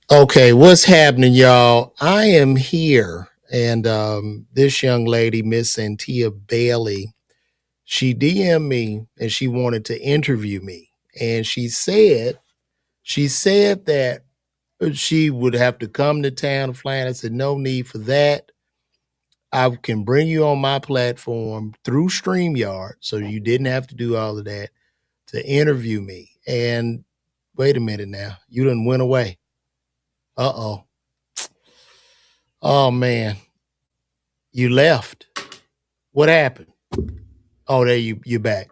Okay, what's happening, y'all? I am here, and this young lady, Miss Santia Bailey, she DM'd me and she wanted to interview me, and she said that she would have to come to town to fly. I said, no need for that. I can bring you on my platform through StreamYard, so you didn't have to do all of that to interview me. And wait a minute now, you done went away. Uh oh. Oh man, you left. What happened? Oh, there you're back.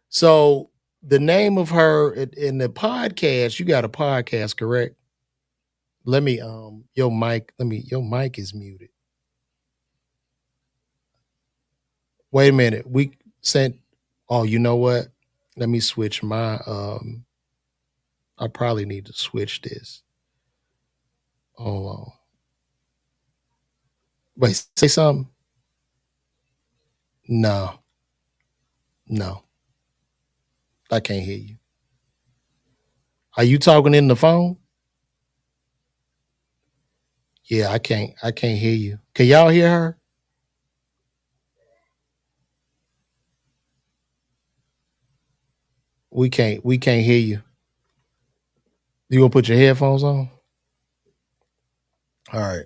So the name of her in the podcast, you got a podcast, correct? Let me your mic is muted. Wait a minute. We sent Oh, you know what? Let me switch my I probably need to switch this. Hold on. Wait, say something. No, no, I can't hear you. Are you talking in the phone? Yeah, I can't hear you. Can y'all hear her? We can't hear you. You gonna put your headphones on? All right.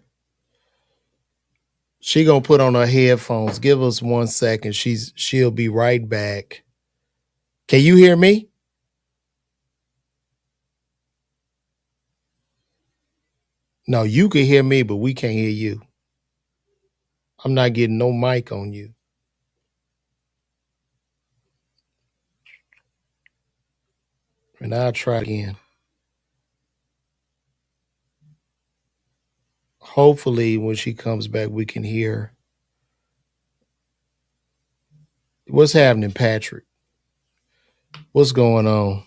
She gonna put on her headphones. Give us 1 second. She'll be right back. Can you hear me? No, you can hear me, but we can't hear you. I'm not getting no mic on you. And I'll try again. Hopefully, when she comes back, we can hear. What's happening, Patrick? What's going on?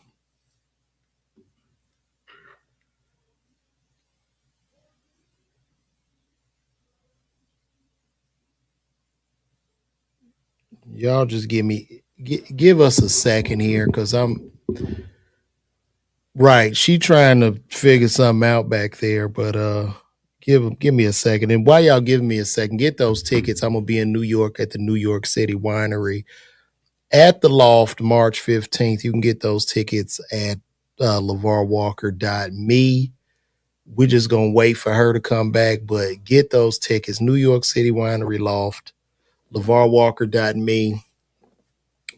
Y'all just give us a second here, because I'm right. She trying to figure something out back there, but give me a second. And while y'all giving me a second, get those tickets. I'm gonna be in New York at the New York City Winery at the Loft March 15th. You can get those tickets at LaVarWalker.me. We're just gonna wait for her to come back, but get those tickets. New York City Winery Loft, LaVarWalker.me,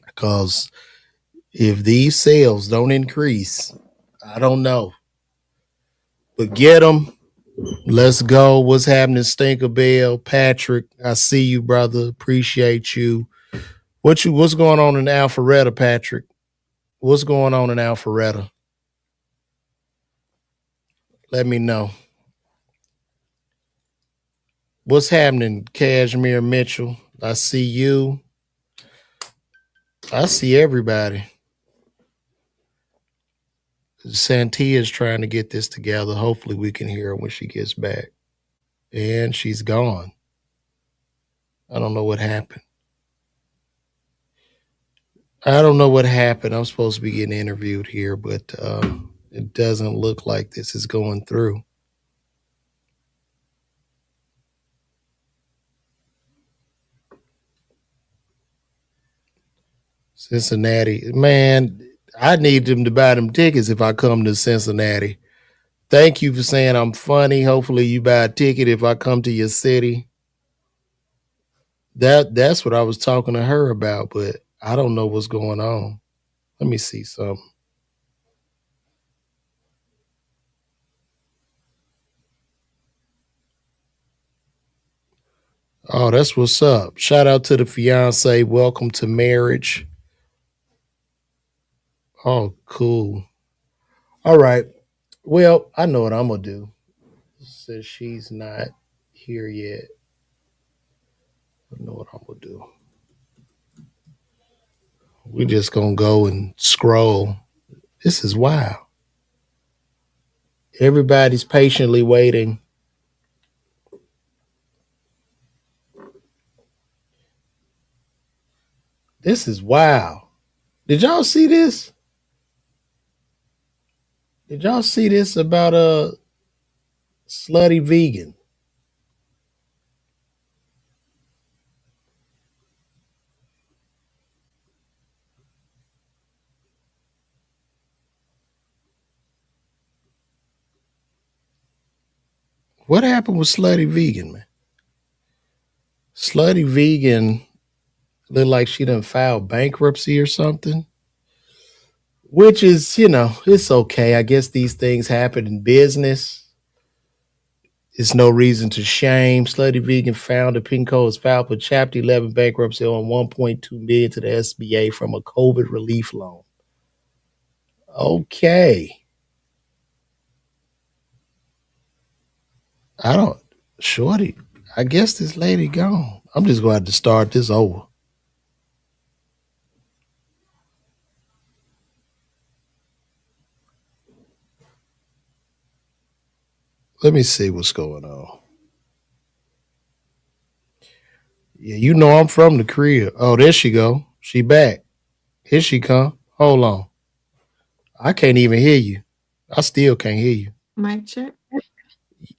because if these sales don't increase, I don't know. But get them. Let's go. What's happening, Stinker Bell? Patrick, I see you, brother. Appreciate you. What's going on in Alpharetta, Patrick? What's going on in Alpharetta? Let me know. What's happening, Cashmere Mitchell? I see you. I see everybody. Santia's trying to get this together. Hopefully, we can hear her when she gets back. And she's gone. I don't know what happened. I don't know what happened. I'm supposed to be getting interviewed here, but it doesn't look like this is going through. Cincinnati, man, I need them to buy them tickets if I come to Cincinnati. Thank you for saying I'm funny. Hopefully, you buy a ticket if I come to your city. That's what I was talking to her about, but I don't know what's going on. Let me see something. Oh, that's what's up. Shout out to the fiance. Welcome to marriage. Oh, cool. All right. Well, I know what I'm gonna do. Since she's not here yet, I know what I'm gonna do. We just gonna go and scroll. This is wild. Everybody's patiently waiting. This is wild. Did y'all see this? Did y'all see this about Slutty vegan. What happened with Slutty Vegan, man? Slutty Vegan looked like she done filed bankruptcy or something. Which is, it's okay. I guess these things happen in business. It's no reason to shame. Slutty Vegan founder Pinko has filed for Chapter 11 bankruptcy on 1.2 million to the SBA from a COVID relief loan. Okay. I don't, Shorty, I guess this lady gone. I'm just going to have to start this over. Let me see what's going on. Yeah, I'm from the crib. Oh, there she go. She back. Here she come. Hold on. I can't even hear you. I still can't hear you. Mic check.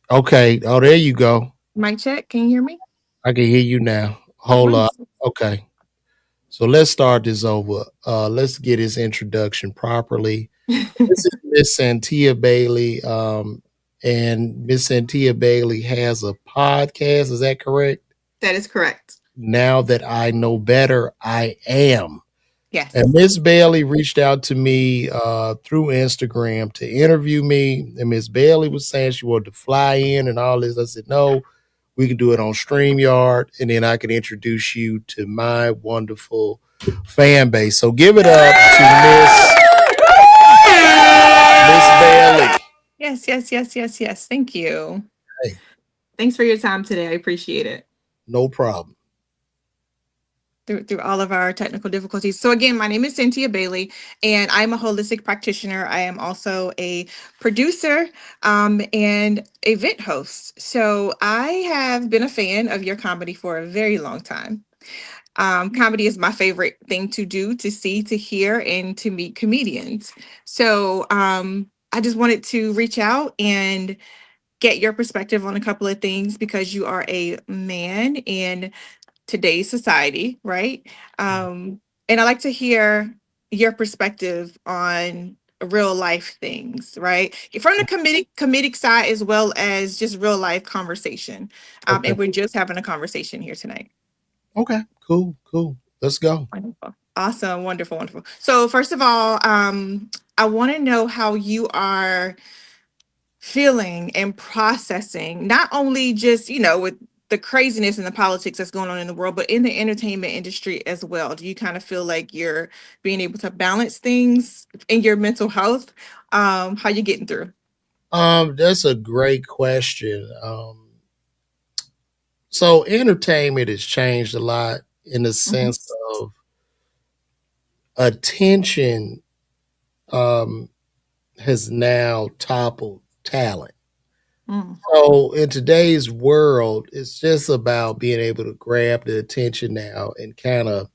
Okay. Oh, there you go. Mic check. Can you hear me? I can hear you now. Hold on. Nice. Okay. So let's start this over. Let's get his introduction properly. This is Miss Santia Bailey. And Miss Santia Bailey has a podcast. Is that correct? That is correct. Now that I know better, I am. And Yes. Miss Bailey reached out to me through Instagram to interview me. And Miss Bailey was saying she wanted to fly in and all this. I said, no, we can do it on StreamYard. And then I can introduce you to my wonderful fan base. So give it up to Miss Bailey. Yes, yes, yes, yes, yes. Thank you. Hey, Thanks for your time today. I appreciate it. no problem. Through all of our technical difficulties. So again, my name is Santia Bailey, and I'm a holistic practitioner. I am also a producer and event host. So I have been a fan of your comedy for a very long time. Comedy is my favorite thing to do, to see, to hear, and to meet comedians. So I just wanted to reach out and get your perspective on a couple of things because you are a man in today's society, right? And I like to hear your perspective on real life things, right? From the comedic side as well as just real life conversation. Okay. And we're just having a conversation here tonight. Okay. Cool. Cool. Let's go. Wonderful. Awesome. Wonderful. Wonderful. So first of all, I want to know how you are feeling and processing, not only just, with the craziness and the politics that's going on in the world, but in the entertainment industry as well. Do you kind of feel like you're being able to balance things in your mental health? How you getting through? That's a great question. So entertainment has changed a lot in the Mhm. sense of attention um, has now toppled talent. Mm. So in today's world, it's just about being able to grab the attention now and kind of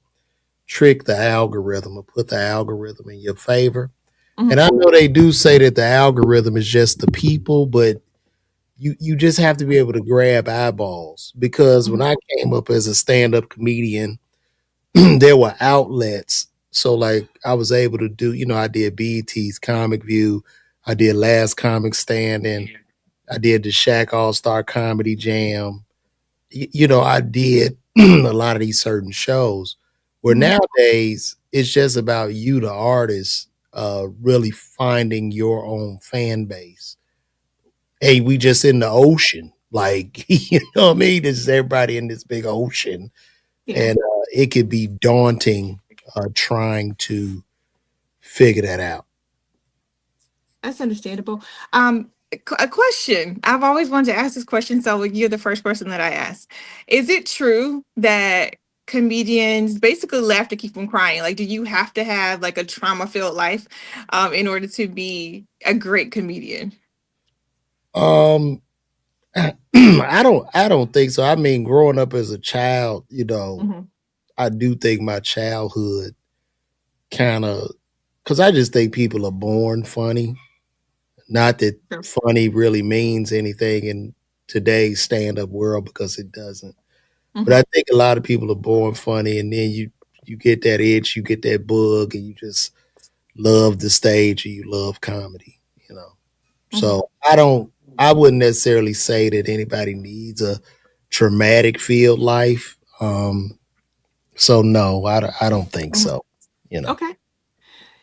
trick the algorithm or put the algorithm in your favor. And Mhm. I know they do say that the algorithm is just the people, but you just have to be able to grab eyeballs because when Mhm. I came up as a stand-up comedian, there were outlets. So like I was able to do, I did BET's Comic View, I did Last Comic Standing, I did the Shaq All Star Comedy Jam. I did a lot of these certain shows. Where Mhm. nowadays it's just about you, the artist, really finding your own fan base. Hey, we just in the ocean, like you know what I mean. This is everybody in this big ocean, Yeah, and it could be daunting trying to figure that out. that's understandable. A question. I've always wanted to ask this question, so you're the first person that I ask. Is it true that comedians basically laugh to keep from crying? Like, do you have to have like a trauma-filled life in order to be a great comedian? Um, I don't think so. I mean, growing up as a child, Hmm. I do think my childhood kind of because I just think people are born funny. Not that Sure. funny really means anything in today's stand up world because it doesn't. But Hmm. I think a lot of people are born funny, and then you get that itch, you get that bug, and you just love the stage and you love comedy. You know, Hmm. so I wouldn't necessarily say that anybody needs a traumatic field life. So no, I don't think Hmm. so. You know, Okay.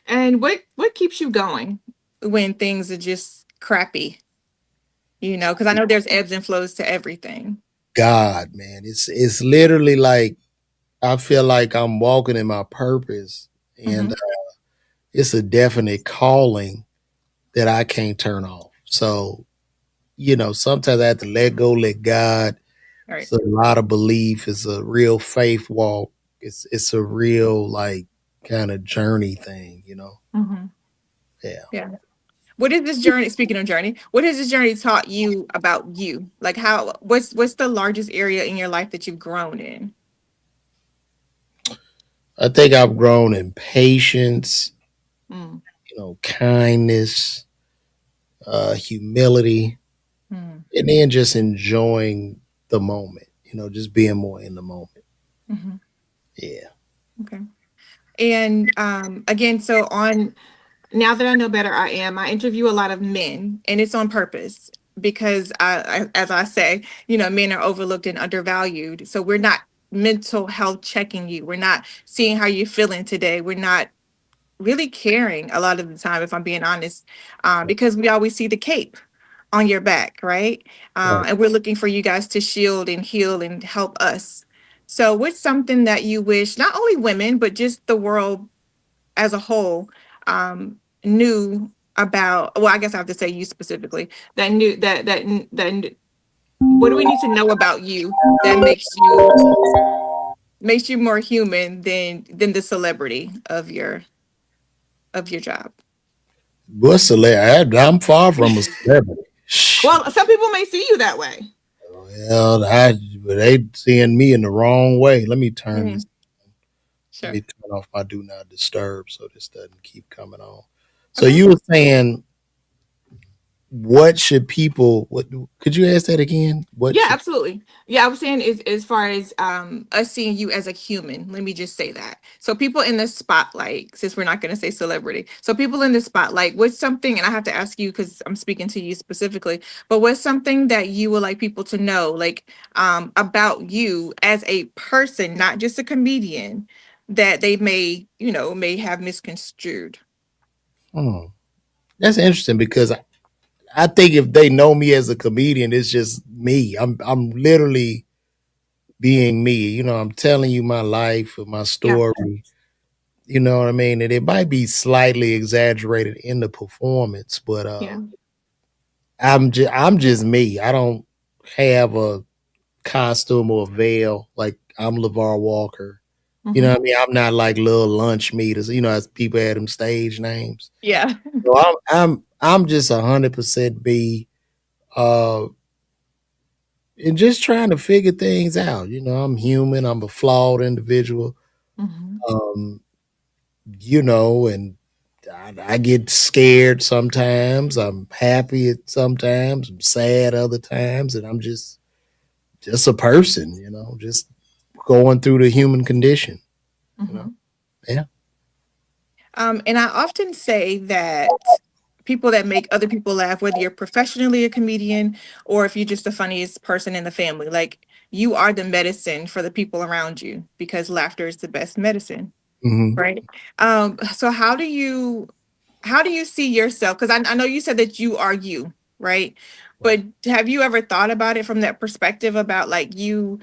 And what keeps you going when things are just crappy? Because I know there's ebbs and flows to everything. God, man, it's literally like I feel like I'm walking in my purpose, and Hmm. it's a definite calling that I can't turn off. So sometimes I have to let go, let God. All right. It's a lot of belief. It's a real faith walk. It's a real like kind of journey thing. Hmm. Yeah. Yeah. What is this journey? Speaking of journey, what has this journey taught you about you? Like what's the largest area in your life that you've grown in? I think I've grown in patience, Mm, kindness, humility, mm, and then just enjoying the moment. Just being more in the moment. hmm. Yeah. Okay. And again, so on now that I know better, I interview a lot of men, and it's on purpose because as I say, men are overlooked and undervalued. So we're not mental health checking you. We're not seeing how you're feeling today. We're not really caring a lot of the time, if I'm being honest, because we always see the cape on your back, right? Right. And we're looking for you guys to shield and heal and help us. So, what's something that you wish not only women, but just the world as a whole knew about? Well, I guess I have to say you specifically that knew that what do we need to know about you that makes you more human than the celebrity of your job? What's celebrity? I'm far from a celebrity. Shit. Well, some people may see you that way. Well, they seeing me in the wrong way. Let me turn Mhm. this. Let me Sure. turn off my do not disturb so this doesn't keep coming on. So Okay. you were saying, what should people? What could you ask that again? What Yeah, should? absolutely. Yeah, I was saying is as far as us seeing you as a human, let me just say that. So people in the spotlight, since we're not going to say celebrity. So people in the spotlight, what's something, and I have to ask you because I'm speaking to you specifically, but what's something that you would like people to know, like about you as a person, not just a comedian, that they may have misconstrued. Hmm, that's interesting because I think if they know me as a comedian, it's just me. I'm literally being me. I'm telling you my life, my Yeah. story. You know what I mean? And it might be slightly exaggerated in the performance, but Yeah. I'm just me. I don't have a costume or a veil like I'm LaVar Walker. You know Hmm. what I mean? I'm not like little lunch meters. As people had them stage names. Yeah. So I'm just 100% me, uh, and just trying to figure things out. I'm human. I'm a flawed individual. Hmm. Um, and I get scared sometimes. I'm happy at sometimes. I'm sad other times, and I'm just a person. Just going through the human condition. You know, Hmm. yeah. And I often say that people that make other people laugh, whether you're professionally a comedian or if you're just the funniest person in the family, like you are the medicine for the people around you because laughter is the best medicine, Hmm. right? So how do you see yourself? Because I know you said that you are you, right? Right. But have you ever thought about it from that perspective about like you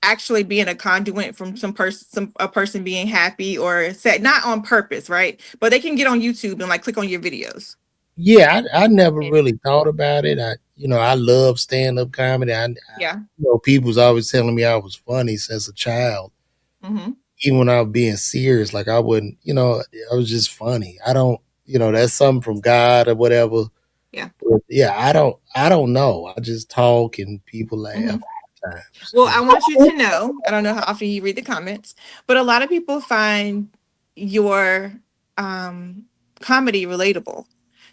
actually being a conduit from a person being happy or sad, not on purpose, right? But they can get on YouTube and like click on your videos. Yeah, I never really thought about it. I love stand up comedy. Yeah. People's always telling me I was funny since a child. Mm-hmm. Even when I was being serious, like I wouldn't, I was just funny. I don't, that's something from God or whatever. Yeah. But yeah, I don't know. I just talk and people laugh Mm-hmm. times. Well, I want you to know, I don't know how often you read the comments, but a lot of people find your um comedy relatable.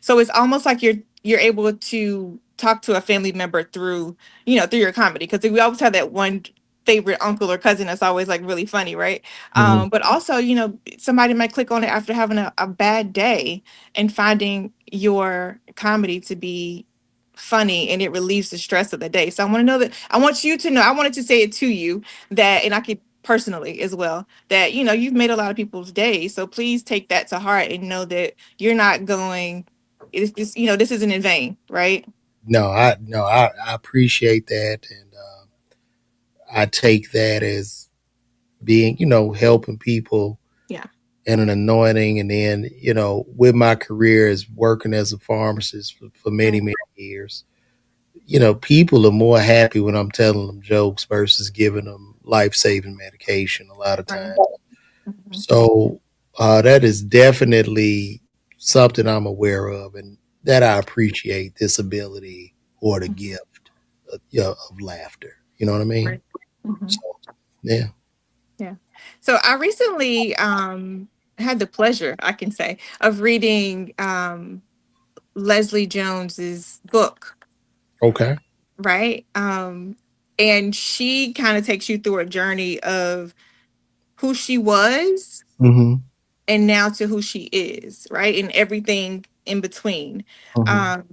So it's almost like you're able to talk to a family member through, through your comedy, because we always have that one favorite uncle or cousin that's always like really funny, right? Mhm. But also, somebody might click on it after having a bad day and finding your comedy to be funny, and it relieves the stress of the day. So I want to know that I want you to know, I wanted to say it to you, that, and I could personally as well, that you've made a lot of people's days. So please take that to heart and know that you're not going, it's just, this isn't in vain, right? No, I appreciate that, and I take that as being, helping people Yeah. and an anointing. And then, with my career as working as a pharmacist for many, Right. many years, people are more happy when I'm telling them jokes versus giving them life saving medication a lot of Right. times. Hmm. So that is definitely something I'm aware of, and that I appreciate this ability or the gift of laughter. You know what I mean? Right. Hmm. So, yeah. Yeah. So I recently had the pleasure, I can say, of reading Leslie Jones's book, Okay. right? And she kind of takes you through a journey of who she was Mm-hmm. and now to who she is, right? And everything in between. Mm-hmm. Um,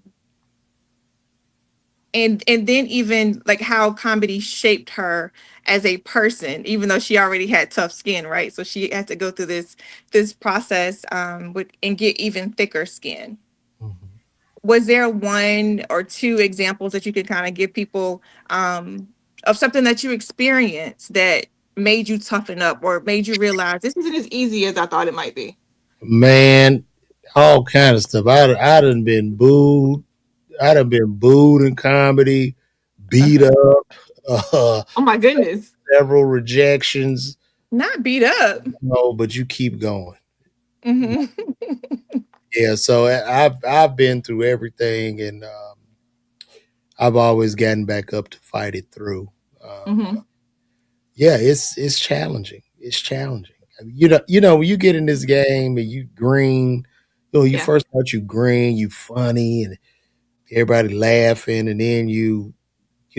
and then even like how comedy shaped her as a person, even though she already had tough skin, right? So she had to go through this process with and get even thicker skin. Mm-hmm. Was there one or two examples that you could kind of give people of something that you experienced that made you toughen up or made you realize this isn't as easy as I thought it might be? Man, all kind of stuff. I done been booed. I done been booed in comedy, beat Uh-huh. up, uh, Oh my goodness. several rejections. Not beat up. No, but you keep going. Hmm. Yeah, so I've been through everything, and I've always gotten back up to fight it through. Hmm. Yeah, it's challenging. It's challenging. I mean, when you get in this game and you green, you Yeah. first thought you green, you funny, and everybody laughing, and then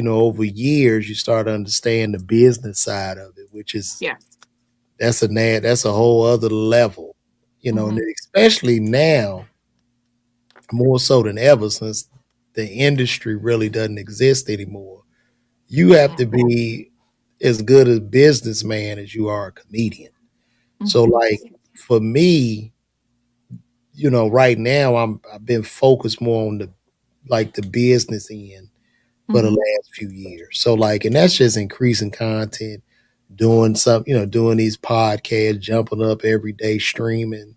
over years you start to understand the business side of it, which is Yeah. that's a whole other level, and Hmm. especially now more so than ever since the industry really doesn't exist anymore. You have Yeah. to be as good a businessman as you are a comedian. So Hmm. like for me, right now I've been focused more on the business end for the Hmm. last few years. So like, and that's just increasing content, doing some, doing these podcasts, jumping up every day, streaming,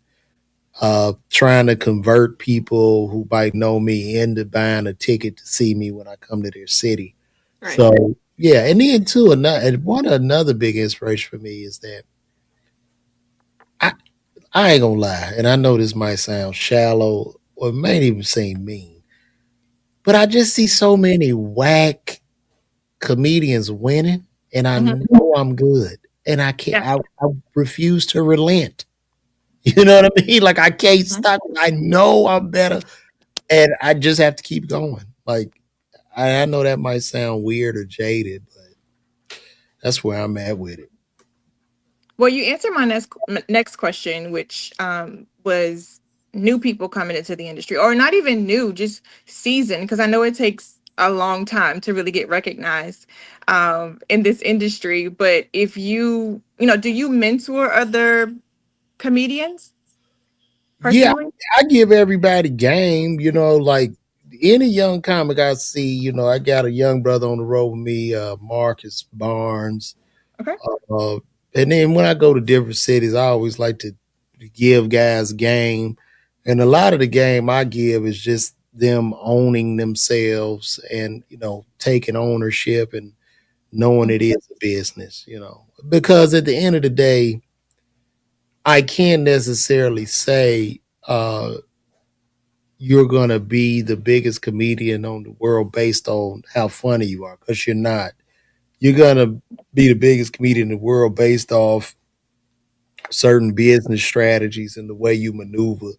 trying to convert people who might know me into buying a ticket to see me when I come to their city. Right. So yeah, and then too, another big inspiration for me is that I I ain't gonna lie, and I know this might sound shallow or may even seem mean, but I just see so many whack comedians winning, and I Hmm. know I'm good, and I can't. Yeah. I refuse to relent. You know what I mean? Like I can't Mhm. stop. I know I'm better, and I just have to keep going. Like I know that might sound weird or jaded, but that's where I'm at with it. Well, you answered my next question, which was new people coming into the industry, or not even new, just seasoned, because I know it takes a long time to really get recognized in this industry. But if do you mentor other comedians Yeah, personally? I give everybody game. Like any young comic I see. I got a young brother on the road with me, Marcus Barnes. Okay. Uh, and then when I go to different cities, I always like to give guys game. And a lot of the game I give is just them owning themselves and, taking ownership and knowing it Mhm. is a business, Because at the end of the day, I can't necessarily say you're going to be the biggest comedian on the world based on how funny you are, because you're not. You're going to be the biggest comedian in the world based off certain business strategies and the way you maneuver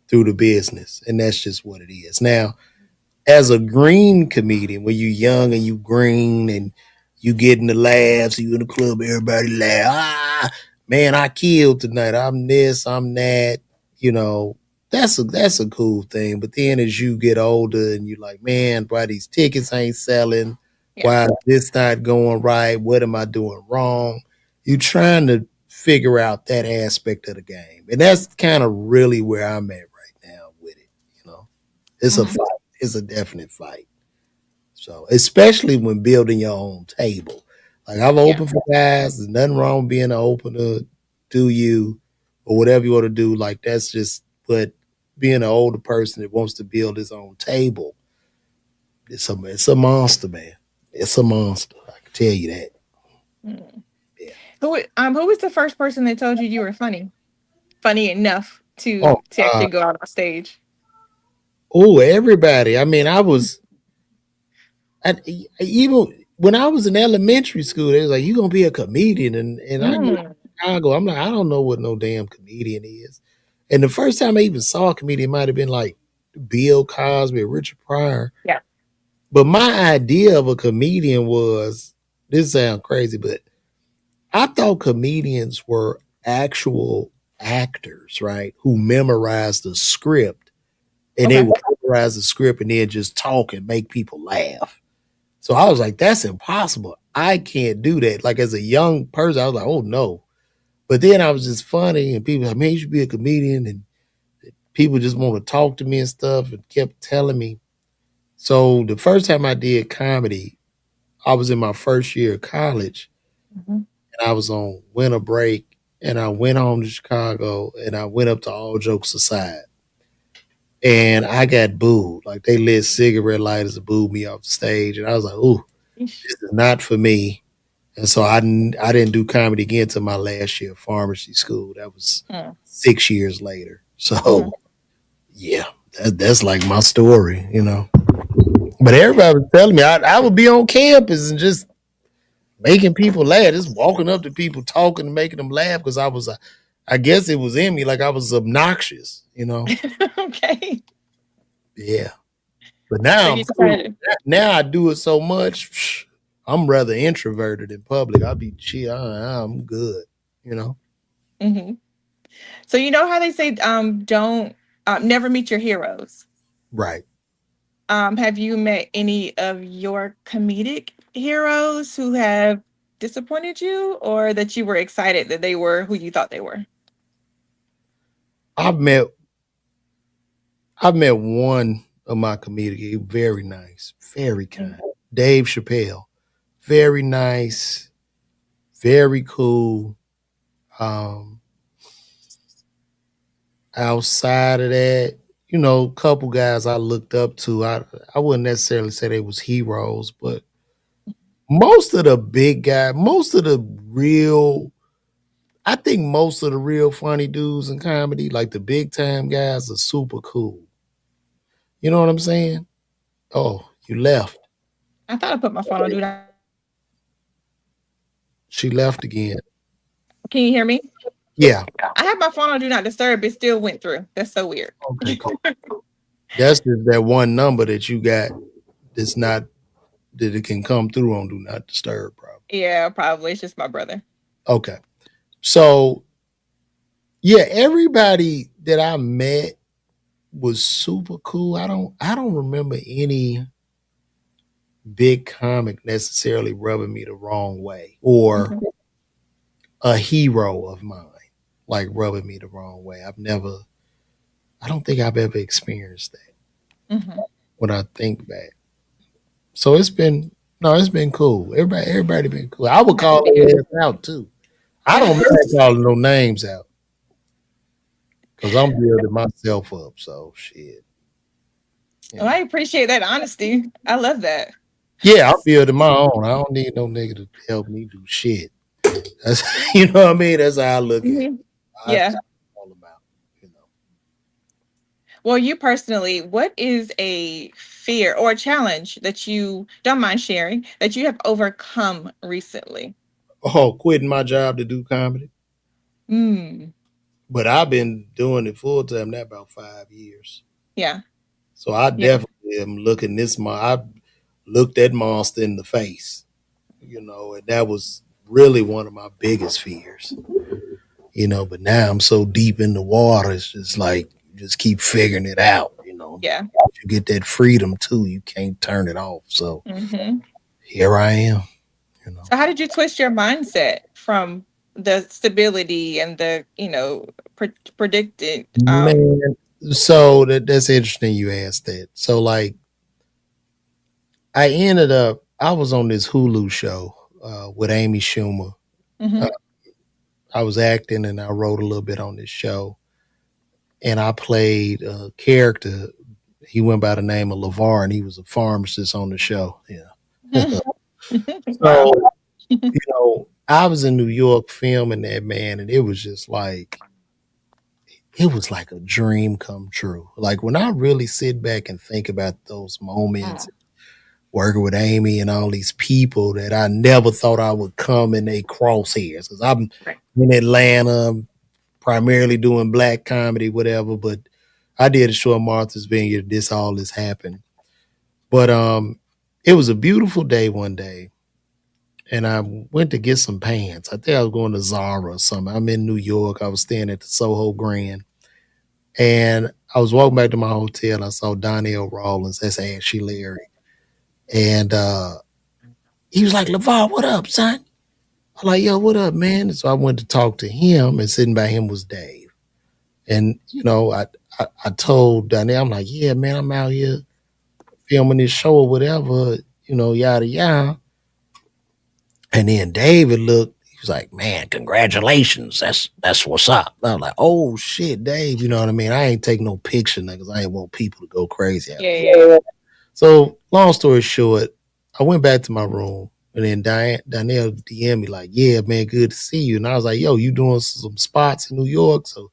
through the business, and that's just what it is. Now, as a green comedian, when you young and you green and you getting the laughs, you in the club, everybody laugh. Ah, man, I killed tonight. I'm this, I'm that. You know, that's a cool thing. But then as you get older and you're like, man, why these tickets ain't selling? Yeah. Why is this not going right? What am I doing wrong? You trying to figure out that aspect of the game, and that's kind of really where I'm at right now with it. You know, it's a Hmm. fight. It's a definite fight. So, especially when building your own table. Like I've Yeah. opened for guys. There's nothing wrong with being an opener. Do you or whatever you want to do? Like that's just. But being an older person that wants to build his own table, it's a monster, man. It's a monster. I can tell you that. Mm. Yeah. Who was the first person that told you you were funny? Funny enough Oh, to actually go out on stage? everybody. I mean, even when I was in elementary school, they was like, "You gonna be a comedian?" And I grew up Mm. in Chicago. I'm like, I don't know what no damn comedian is. And the first time I even saw a comedian might have been like Bill Cosby or Richard Pryor. Yeah. But my idea of a comedian was this sounds crazy, but I thought comedians were actual actors, right? Who memorized the script and they Okay. would memorize the script and then just talk and make people laugh. So I was like, that's impossible. I can't do that. Like as a young person, I was like, oh no. But then I was just funny and people like, man, you should be a comedian. And people just want to talk to me and stuff and kept telling me. So the first time I did comedy, I was in my first year of college Hmm. and I was on winter break and I went home to Chicago and I went up to All Jokes Aside. And I got booed. Like they lit cigarette lighters and booed me off the stage. And I was like, ooh, Yeesh. this is not for me. And so I didn't do comedy again until my last year of pharmacy school. That was Mm. 6 years later. Mhm. So yeah, that's like my story, you know. But everybody was telling me I would be on campus and just making people laugh, just walking up to people, talking and making them laugh because I guess it was in me, like I was obnoxious, you know. Okay. Yeah, but So now I'm you cool. decided. Now I do it so much. I'm rather introverted in public. I'll be chill. I'm good, you know. Hmm. So you know how they say, don't never meet your heroes. Right. Have you met any of your comedic heroes who have disappointed you, or that you were excited that they were who you thought they were? I've met I've met one of my comedic, very nice, very kind. Dave Chappelle, very nice, very cool. Um, Outside of that, a couple guys I looked up to. I wouldn't necessarily say they was heroes, but most of the big guys, most of the real, I think most of the real funny dudes in comedy, like the big time guys, are super cool. You know what I'm saying? Oh, you left. I thought I put my phone on do not. She left again. Can you hear me? Yeah. I have my phone on do not disturb. It still went through. That's so weird. Okay, cool. That's just that one number that you got that's not that it can come through on do not disturb, probably. Yeah, probably. It's just my brother. Okay. So yeah, everybody that I met was super cool. I don't remember any big comic necessarily rubbing me the wrong way or Hmm. a hero of mine like rubbing me the wrong way. I don't think I've ever experienced that Hmm. when I think back. So it's been cool. Everybody been cool. I would That's call good. their ass out too. I don't mind calling no names out because I'm building myself up. So shit, you Well, I know. appreciate that honesty. I love that. Yeah, I'm building my own. I don't need no nigga to help me do shit. That's you know what I mean. That's how I look at it. Hmm. That's Yeah. all about. You know. Well, you personally, what is a fear or a challenge that you don't mind sharing that you have overcome recently? Oh, quitting my job to do comedy. Hmm. But I've been doing it full time now about 5 years. Yeah. So I Yeah. definitely am looking I looked that monster in the face, and that was really one of my biggest fears. But now I'm so deep in the water, it's just like just keep figuring it out. Yeah. You get that freedom too, you can't turn it off. So Hmm. here I am, you know. So how did you twist your mindset from the stability and the, predicted? Man, so that's interesting you asked that. So like I was on this Hulu show with Amy Schumer. Uh, Hmm. I was acting and I wrote a little bit on this show, and I played a character. He went by the name of LaVar, and he was a pharmacist on the show. Yeah. Wow. So, I was in New York filming that, man, and it was like a dream come true. Like when I really sit back and think about those moments, Mm. working with Amy and all these people that I never thought I would come in their crosshairs. Because I'm Right. in Atlanta, primarily doing black comedy, whatever. But I did a show at Martha's Vineyard. All this happened. But it was a beautiful day one day, and I went to get some pants. I think I was going to Zara or something. I'm in New York. I was staying at the Soho Grand, and I was walking back to my hotel. I saw Donnell Rawlins. That's Ashley Larry, and he was like, "LaVar, what up, son?" I'm like, "Yo, what up, man?" And so I went to talk to him, and sitting by him was Dave. And I told Donnell, I'm like, "Yeah, man, I'm out here filming this show or whatever, yada yada." And then David looked, he was like, "Man, congratulations. That's what's up." I was like, "Oh shit, Dave, you know what I mean? I ain't take no picture because I ain't want people to go crazy out Yeah. there." Yeah. So long story short, I went back to my room, and then Danielle DM me like, "Yeah, man, good to see you." And I was like, "Yo, you doing some spots in New York?" So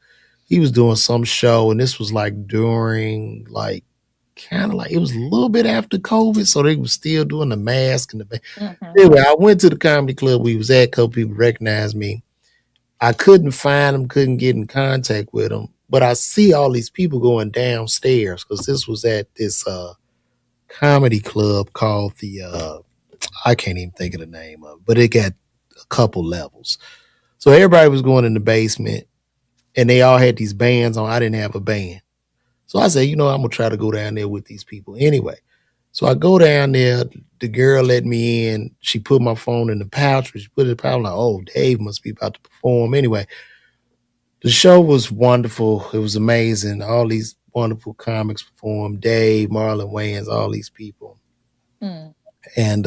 he was doing some show, and this was like during like kind of like it was a little bit after COVID, so they was still doing the mask and the. Hmm. Anyway, I went to the comedy club we was at. A couple people recognized me. I couldn't find them, couldn't get in contact with them, but I see all these people going downstairs because this was at this comedy club called the I can't even think of the name of it, but it got a couple levels. So everybody was going in the basement, and they all had these bands on. I didn't have a band. So I said, I'm gonna try to go down there with these people anyway. So I go down there. The girl let me in. She put my phone in the pouch. She put it in the pouch. I'm like, oh, Dave must be about to perform. Anyway, the show was wonderful. It was amazing. All these wonderful comics performed. Dave, Marlon Wayans, all these people. Mm. And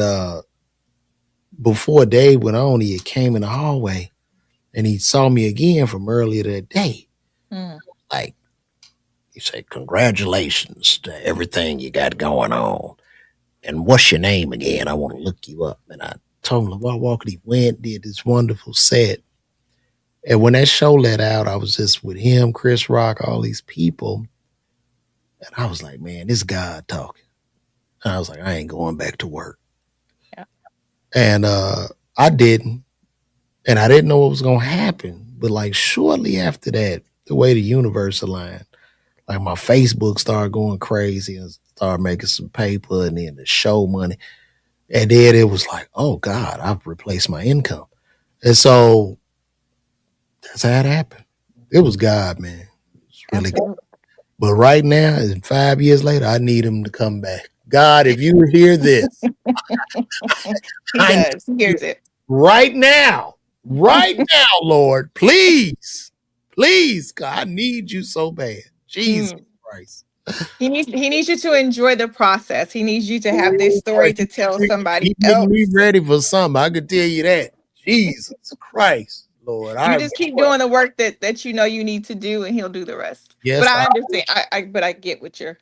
before Dave went on, he came in the hallway and he saw me again from earlier that day. Mm. Like, he said, "Congratulations to everything you got going on. And what's your name again? I want to look you up." And I told him, LaVar Walker, he went, did this wonderful set. And when that show let out, I was just with him, Chris Rock, all these people. And I was like, man, this God talking. And I was like, I ain't going back to work. Yeah. And I didn't. And I didn't know what was going to happen. But like shortly after that, the way the universe aligned, like my Facebook started going crazy and started making some paper and then the show money. And then it was like, oh God, I've replaced my income. And so that's how it happened. It was God, man. It's really God. Absolutely. But right now, and 5 years later, I need him to come back. God, if you hear this, He I need does. He you hears it. right now, Lord, please, please, God, I need you so bad. Jesus Mm. Christ. He needs you to enjoy the process. He needs you to have this Ooh, boy, story to tell somebody he getting me else. ready for something. I can tell you that. Jesus Christ, Lord. You just keep Boy, doing the work that you know you need to do, and he'll do the rest. But yes, I understand. But I get what you're.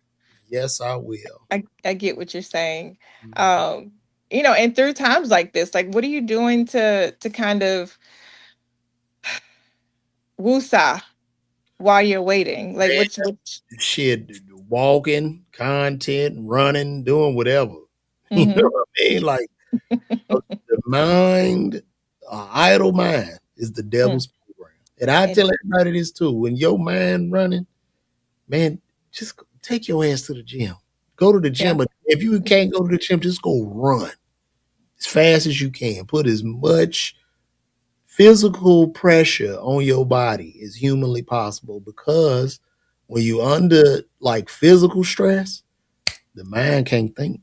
yes, I will. I get what you're saying. Mhm. Um, and through times like this, like, what are you doing to kind of woosah while you're waiting? Like, Man, which. shit, walking, content, running, doing whatever. You know Mm-hmm. what I mean? Like the mind, idle mind is the Mm. devil's program. And I It tell is. everybody this too. When your mind running, man, just take your ass to the gym. Go to the Yeah. gym. But if you can't go to the gym, just go run as fast as you can. Put as much physical pressure on your body as humanly possible because when you under like physical stress, the mind can't think.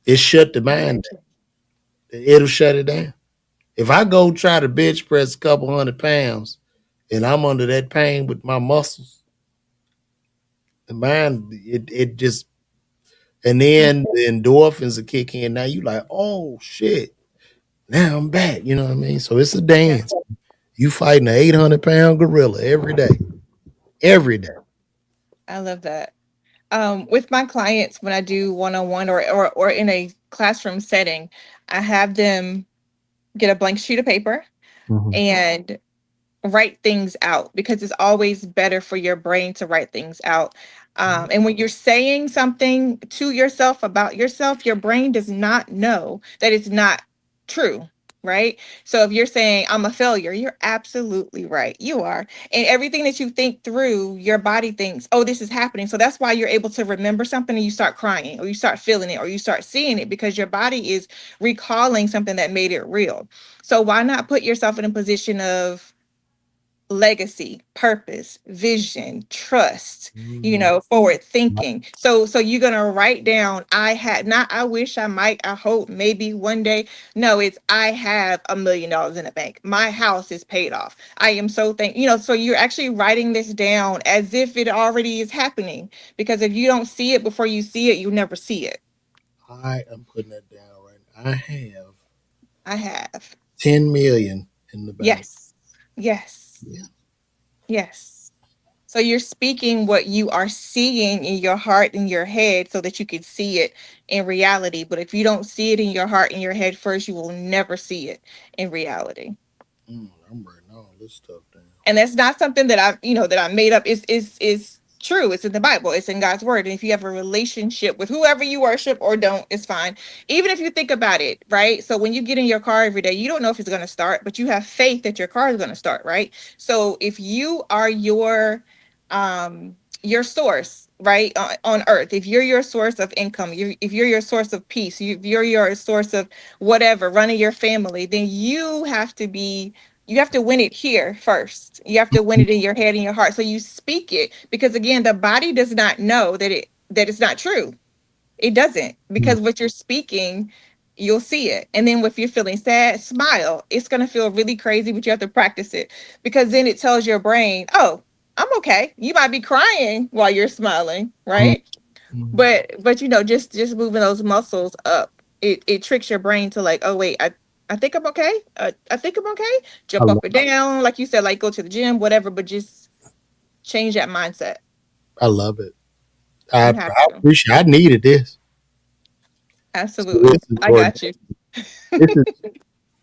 It shut the mind down. It'll shut it down. If I go try to bench press a couple 100 pounds and I'm under that pain with my muscles, the mind it just and then the endorphins will kick in. Now you like, oh shit. Now I'm back. You know what I mean? So it's a Yeah. dance. You fighting an 800-pound gorilla every day. Every day. I love that. With my clients, when I do one-on-one or in a classroom setting, I have them get a blank sheet of paper Mhm. and write things out because it's always better for your brain to write things out. And when you're saying something to yourself about yourself, your brain does not know that it's not true. Right. So if you're saying I'm a failure, you're absolutely right. You are. And everything that you think through, your body thinks, oh, this is happening. So that's why you're able to remember something and you start crying or you start feeling it or you start seeing it because your body is recalling something that made it real. So why not put yourself in a position of legacy, purpose, vision, trust, Mhm. forward thinking. So you're going to write down I had not I wish I might I hope maybe one day. No, it's I have $1 million in the bank. My house is paid off. I am so so you're actually writing this down as if it already is happening because if you don't see it before you see it, you never see it. I am putting that down right now. I have I have. 10 million in the bank. Yes. Yes. Yeah. Yes. So you're speaking what you are seeing in your heart and your head so that you can see it in reality. But if you don't see it in your heart and your head first, you will never see it in reality. I'm writing all this stuff down. And that's not something that I made up. Is true. It's in the Bible. It's in God's word. And if you have a relationship with whoever you worship or don't, it's fine. Even if you think about it, right? So when you get in your car every day, you don't know if it's going to start, but you have faith that your car is going to start, right? So if you are your source, right, on earth, if you're your source of income, if you're your source of peace, if you're your source of whatever, running your family, then you have to win it here first. You have to win it in your head and your heart. So you speak it because again, the body does not know that it's not true. It doesn't Mhm. because what you're speaking, you'll see it. And then if you're feeling sad, smile. It's gonna feel really crazy, but you have to practice it because then it tells your brain, oh, I'm okay. You might be crying while you're smiling, right? Mhm. But just moving those muscles up, it tricks your brain to like, oh wait, I think I'm okay. I think I'm okay. I Jump love, up and down, like you said, like go to the gym, whatever. But just change that mindset. I love it. I, You have I to. appreciate. I needed this. So Absolutely, I got you. this is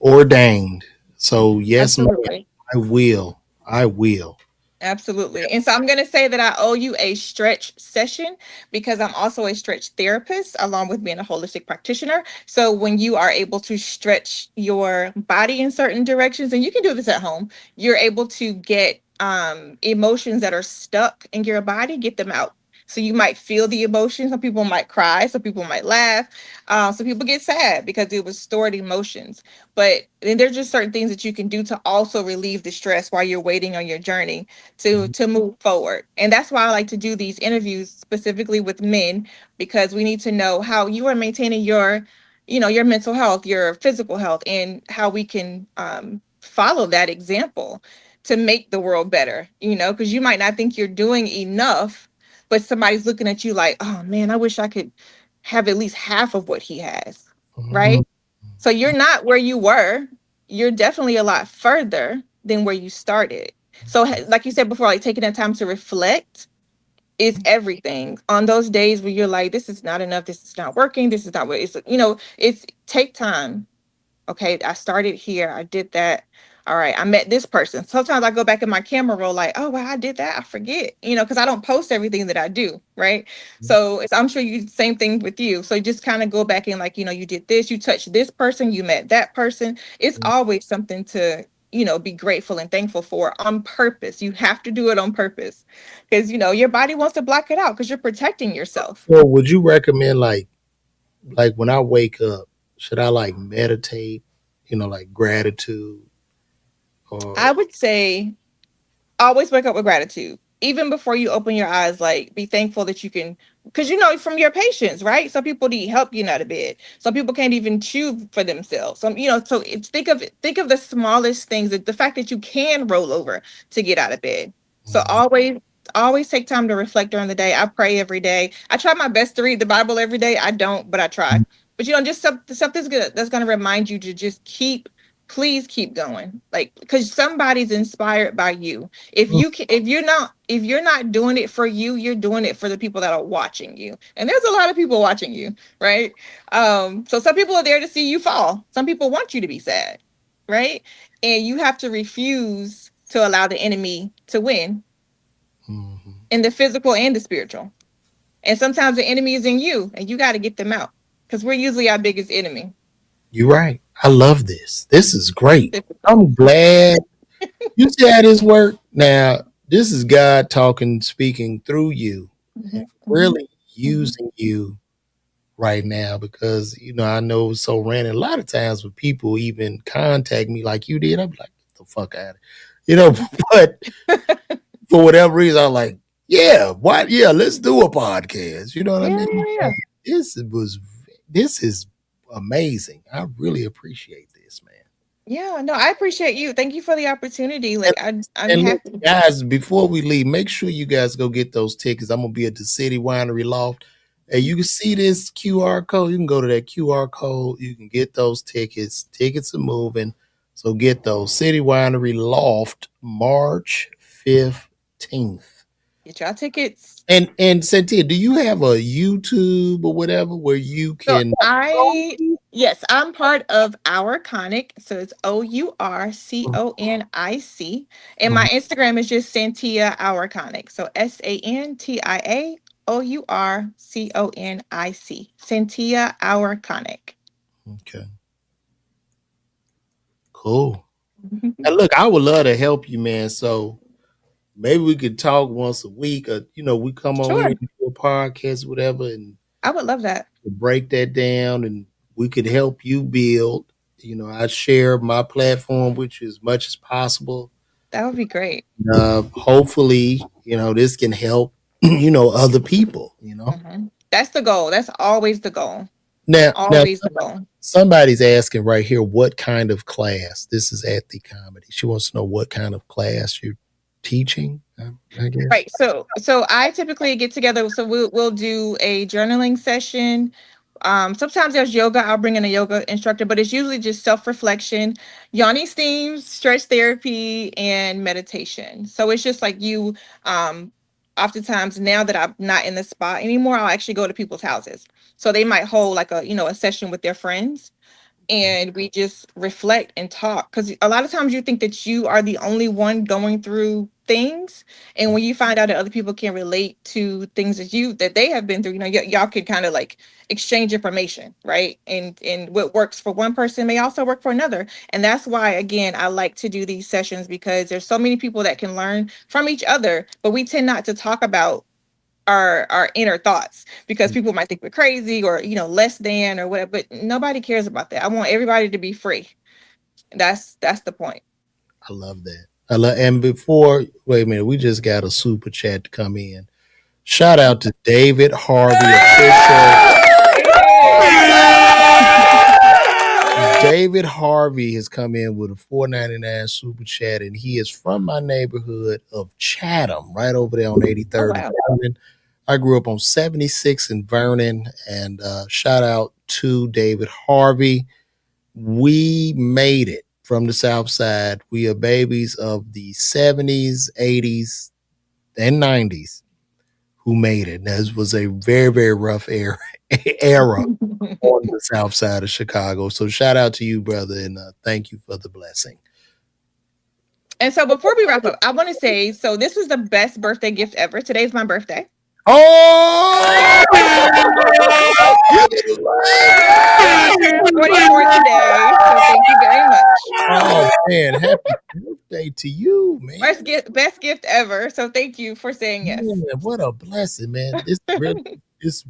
ordained. So yes, ma'am. Absolutely. I will. I will. Absolutely. And so I'm going to say that I owe you a stretch session because I'm also a stretch therapist along with being a holistic practitioner. So when you are able to stretch your body in certain directions, and you can do this at home, you're able to get emotions that are stuck in your body, get them out. So you might feel the emotions. Some people might cry. Some people might laugh. Some people get sad because it was stored emotions. But then there's just certain things that you can do to also relieve the stress while you're waiting on your journey to move forward. And that's why I like to do these interviews specifically with men because we need to know how you are maintaining your mental health, your physical health, and how we can follow that example to make the world better, because you might not think you're doing enough, but somebody's looking at you like, oh man, I wish I could have at least half of what he has, Mhm. right? So you're not where you were. You're definitely a lot further than where you started. So, like you said before, like taking that time to reflect is everything. On those days where you're like, this is not enough, this is not working, this is not what it's take time. Okay, I started here, I did that. All right, I met this person. Sometimes I go back in my camera roll, like, oh, wow, I did that. I forget, because I don't post everything that I do, right? So I'm sure you same thing with you. So just kind of go back and like, you did this, you touched this person, you met that person. It's always something to be grateful and thankful for on purpose. You have to do it on purpose because your body wants to block it out because you're protecting yourself. Well, would you recommend like when I wake up, should I like meditate, like gratitude or I would say always wake up with gratitude. Even before you open your eyes, like be thankful that you can, because from your patients, right? Some people need help getting out of bed. Some people can't even chew for themselves. So it's think of the smallest things, the fact that you can roll over to get out of bed. So Mhm. always take time to reflect during the day. I pray every day. I try my best to read the Bible every day. I don't, but I try. But just something's good that's gonna remind you to just please keep going, like, because somebody's inspired by you. If you're not doing it for you, you're doing it for the people that are watching you, and there's a lot of people watching you, right? So some people are there to see you fall. Some people want you to be sad, right? And you have to refuse to allow the enemy to win Mhm. in the physical and the spiritual. And sometimes the enemy is in you, and you got to get them out because we're usually our biggest enemy. You're right. I love this. This is great. I'm glad you see how this work. Now, this is God talking, speaking through you, and Mhm, mhm, really mhm. using you right now because I know it's so random. A lot of times when people even contact me like you did, I'm like, get the fuck out of it. But for whatever reason, I'm like, yeah, why? Yeah, let's do a podcast. You know what I Yeah, mean? yeah, yeah. This was this is amazing. I really appreciate this, man. Yeah, no, I appreciate you. Thank you for the opportunity. And, Like I'm and look, happy. guys, before we leave, make sure you guys go get those tickets. I'm gonna be at the City Winery Loft. And you can see this QR code. You can go to that QR code. You can get those tickets. Tickets are moving. So get those. City Winery Loft, March 15th. Get y'all tickets. And Santia, do you have a YouTube or whatever where you So can yes, I'm part of Our Conic. So it's OurConic. And my Instagram is just Santia Our Conic. So SantiaOurConic. Santia Our Conic. Okay, cool. And look, I would love to help you, man. So maybe we could talk once a week, or we come on here Sure. and do a podcast, whatever, and I would love that. break that down, and we could help you build. I share my platform with you as much as possible. That would be great. Hopefully, this can help, other people. That's the goal. That's always the goal. Now, Always the goal. somebody's asking right here, what kind of class? This is at the comedy. She wants to know what kind of class you're teaching. I guess. Right. So I typically get together. So we'll do a journaling session. Sometimes there's yoga. I'll bring in a yoga instructor, but it's usually just self-reflection, yoni steams, stretch therapy, and meditation. So it's just like you. Oftentimes now that I'm not in the spot anymore, I'll actually go to people's houses. So they might hold like a session with their friends, and we just reflect and talk, because a lot of times you think that you are the only one going through things, and when you find out that other people can relate to things that they have been through, y'all could kind of like exchange information, right? And what works for one person may also work for another, and that's why, again, I like to do these sessions, because there's so many people that can learn from each other, but we tend not to talk about our inner thoughts, because people might think we're crazy, or less than, or whatever, but nobody cares about that. I want everybody to be free. That's the point. I love that. And before, wait a minute, we just got a super chat to come in. Shout out to David Harvey official. David Harvey has come in with a 4.99 super chat, and he is from my neighborhood of Chatham, right over there on Oh 83rd and wow. Vernon. I grew up on 76 in Vernon, and shout out to David Harvey. We made it from the South Side. We are babies of the 70s, 80s, and 90s who made it. This was a very, very rough era on the South Side of Chicago. So shout out to you, brother, and thank you for the blessing. And so before we wrap up, I want to say, so this was the best birthday gift ever. Today's my birthday. Oh, I turned 44 today, so thank you very much. oh man, man, happy birthday to you, man. Best gift ever. So thank you for saying yes. Man, what a blessing, man. This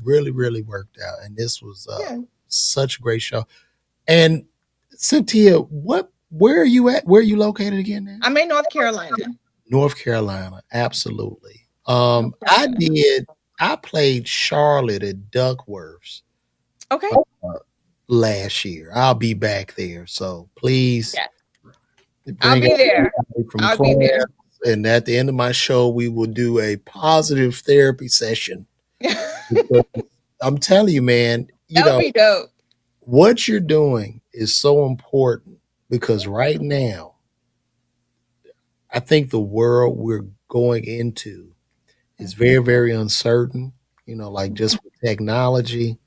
really worked out. And this was Yeah. such a great show. And Cynthia, where are you at? Where are you located again now? I'm in North Carolina. North Carolina, absolutely. North I Carolina. did. I played Charlotte at Duckworth's Okay. uh, last year. I'll be back there, so please Yeah. I'll bring be there. everybody from I'll be class. there. And at the end of my show, we will do a positive therapy session. Because I'm telling you, man, That would be dope. what you're doing is so important because right now, I think the world we're going into is very, very uncertain, like just with technology.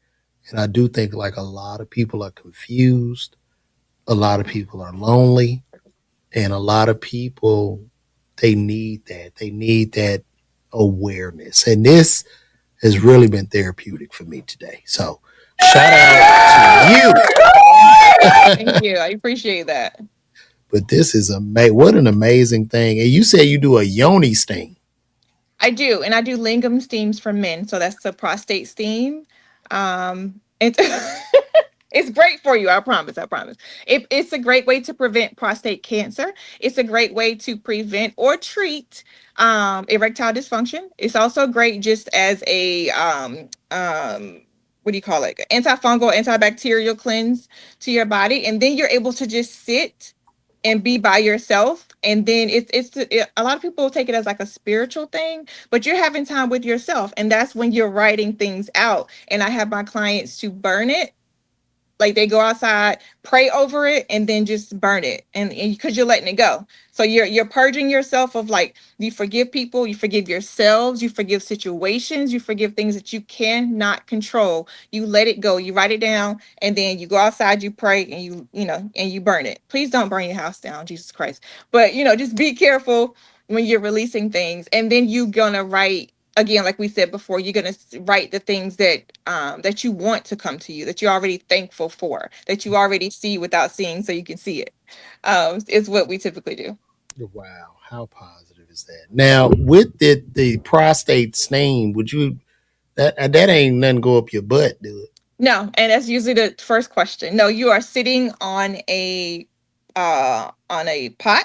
And I do think like a lot of people are confused, a lot of people are lonely, and a lot of people they need that. They need that awareness. And this has really been therapeutic for me today. So shout out to Thank you. you. I appreciate that. But this is amazing. What an amazing thing. And you said you do a yoni sting. I do, and I do lingam steams for men. So that's the prostate steam. It's it's great for you. I promise. I promise. It's a great way to prevent prostate cancer. It's a great way to prevent or treat erectile dysfunction. It's also great just as a what do you call it? Antifungal, antibacterial cleanse to your body, and then you're able to just sit and be by yourself. And then a lot of people take it as like a spiritual thing, but you're having time with yourself, and that's when you're writing things out. And I have my clients to burn it, like they go outside, pray over it, and then just burn it, and because you're letting it go. So you're purging yourself of, like, you forgive people, you forgive yourselves, you forgive situations, you forgive things that you cannot control. You let it go, you write it down, and then you go outside, you pray, and and you burn it. Please don't burn your house down, Jesus Christ. But just be careful when you're releasing things, and then you gonna write again, like we said before. You're going to write the things that you want to come to you, that you're already thankful for, that you already see without seeing, so you can see it. Is what we typically do. Wow, how positive is that? Now, with the prostate stain, would you that ain't nothing go up your butt, do it? No, and that's usually the first question. No, you are sitting on a pot.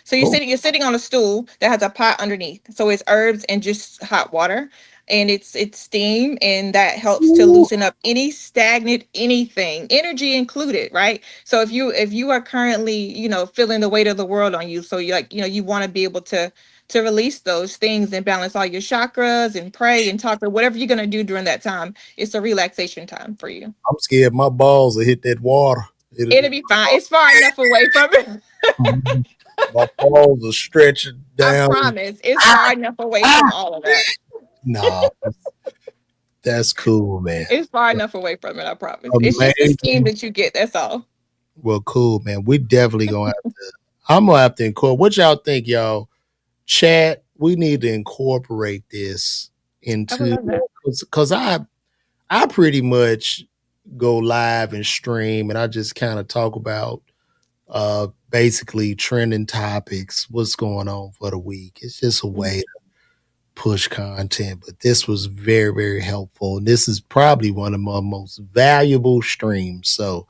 So Oh, you're sitting on a stool that has a pot underneath. So it's herbs and just hot water, and it's steam, and that helps to loosen up any stagnant anything, energy included, right? So if you are currently, feeling the weight of the world on you, so you, like, you want to be able to release those things and balance all your chakras and pray and talk, or whatever you're going to do during that time. It's a relaxation time for you. I'm scared my balls will hit that water. It'll be fine. It's far enough away from it. My balls are stretching I down. promise. It's far enough away from all of that. Nah, that's cool, man. It's far enough away from it, I promise. It's just the scheme Amazing. that you get, that's all. Well, cool, man. We definitely gonna have to. I'm gonna have to incorporate. What y'all think, y'all? Chat. We need to incorporate this I would into love that. because I pretty much go live and stream, and I just kind of talk about basically trending topics, what's going on for the week. It's just a way Mhm. to push content, but this was very, very helpful. And this is probably one of my most valuable streams. So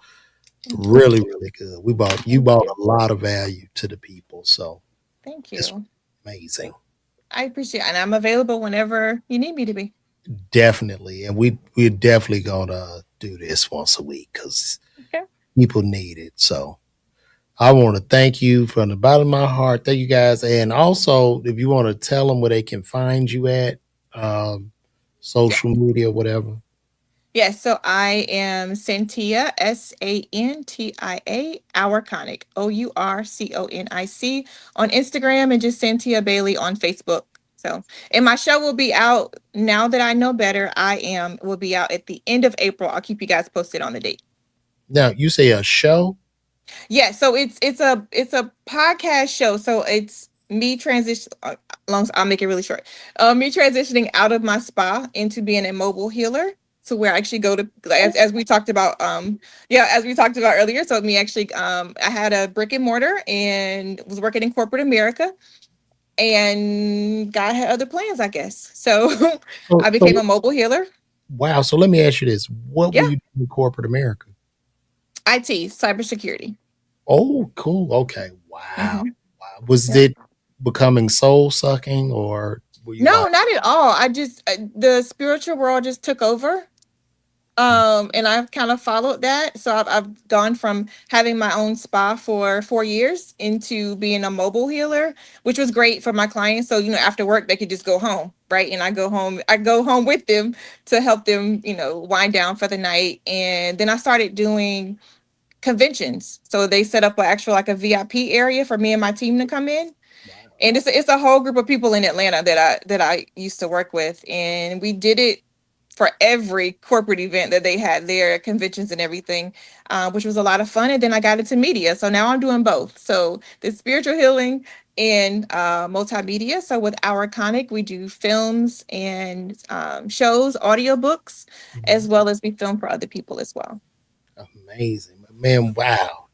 Thank you. really, really good. You Thank brought you. a lot of value to the people. So Thank it's you. amazing. I appreciate it. And I'm available whenever you need me to be. Definitely. And we're definitely gonna do this once a week because Okay. people need it. So I want to thank you from the bottom of my heart. Thank you guys. And also, if you want to tell them where they can find you at, um, Yeah. social media, whatever. Yes, so I am Santia, Santia, Ourconic, Ourconic, on Instagram, and just Santia Bailey on Facebook. So, and my show will be out now that I know better. Will be out at the end of April. I'll keep you guys posted on the date. Now, you say a show? Yeah, so it's a podcast show. So it's me transition. Long, I'll make it really short. Me transitioning out of my spa into being a mobile healer. to where I actually go to, as we talked about, yeah, as we talked about earlier. So me actually, I had a brick and mortar and was working in corporate America, and God had other plans, I guess. So So, I became a mobile healer. wow. So let me ask you this: what were Yeah, you doing in corporate America? IT, cybersecurity. Oh, cool. Okay. Wow. Hmm. Wow. Was Yeah. it becoming soul sucking, or were you No, like, not at all. I just the spiritual world just took over. And I've kind of followed that. So I've gone from having my own spa for 4 years into being a mobile healer, which was great for my clients. So, after work, they could just go home, right? And I go home with them to help them, wind down for the night. And then I started doing conventions. So they set up like a VIP area for me and my team to come in, wow? and it's a whole group of people in Atlanta that I used to work with, and we did it for every corporate event that they had there, conventions and everything, which was a lot of fun. And then I got into media, so now I'm doing both. So the spiritual healing and multimedia. So with our Iconic, we do films and shows, audiobooks, Mhm. as well as we film for other people as well. Amazing, man. Wow.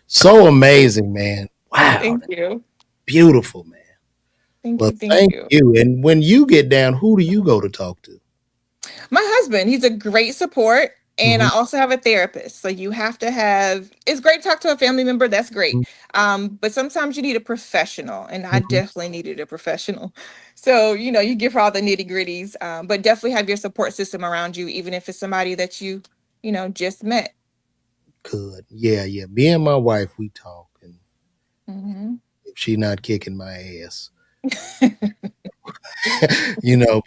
So amazing, man. Wow. Thank you. Beautiful, man. Thank Well, you. Thank thank you. you. And when you get down, who do you go to talk to? My husband, he's a great support. And I Hmm. also have a therapist. So you have to have, it's great to talk to a family member. That's great. But sometimes you need a professional. And I Hmm. definitely needed a professional. So, you give her all the nitty gritties, but definitely have your support system around you, even if it's somebody that just met. Good. Yeah, yeah. Me and my wife, we talk, and Hmm. if she not kicking my ass,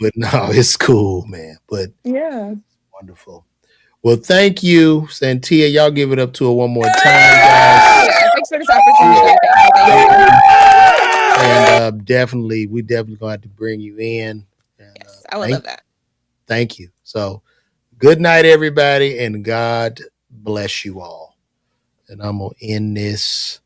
but no, it's cool, man. But Yeah. wonderful. Well, thank you, Santia. Y'all give it up to her one more time, guys. Yeah. Thanks for this opportunity. Thank you. Thank you. And definitely, we definitely gonna have to bring you in. And Yes, I would love that. thank you. So, good night, everybody, and God bless you all. And I'm gonna end this